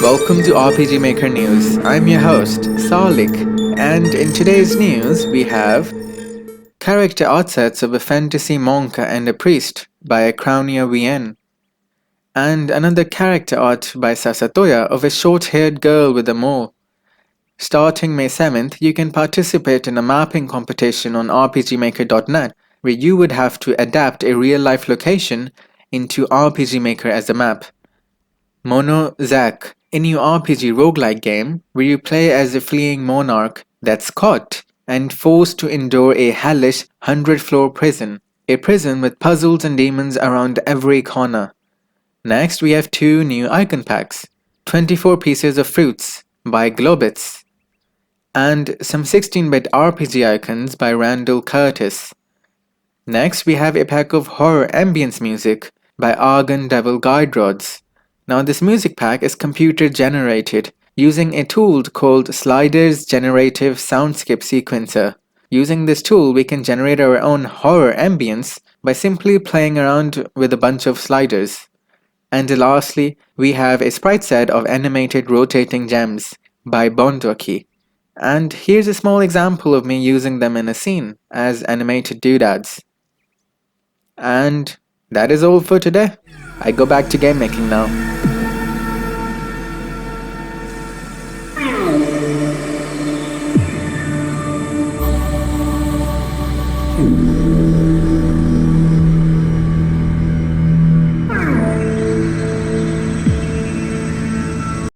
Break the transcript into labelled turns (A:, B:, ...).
A: Welcome to RPG Maker News. I'm your host, Salik, and in today's news we have character art sets of a fantasy monk and a priest by Crownia VN, and another character art by Sasatoya of a short-haired girl with a mole. Starting May 7th, you can participate in a mapping competition on rpgmaker.net where you would have to adapt a real-life location into RPG Maker as a map. Monarch, a new RPG roguelike game where you play as a fleeing monarch that's caught and forced to endure a hellish 100-floor prison, a prison with puzzles and demons around every corner. Next, we have two new icon packs, 24 pieces of fruits by Glaubits, and some 16-bit RPG icons by Randall Curtis. Next, we have a pack of horror ambience music by Argon Devil Guide Rods. Now this music pack is computer generated using a tool called Slider's Generative Soundscape Sequencer. Using this tool we can generate our own horror ambience by simply playing around with a bunch of sliders. And lastly, we have a sprite set of animated rotating gems by Bondoki. And here's a small example of me using them in a scene as animated doodads. And that is all for today. I go back to game making now.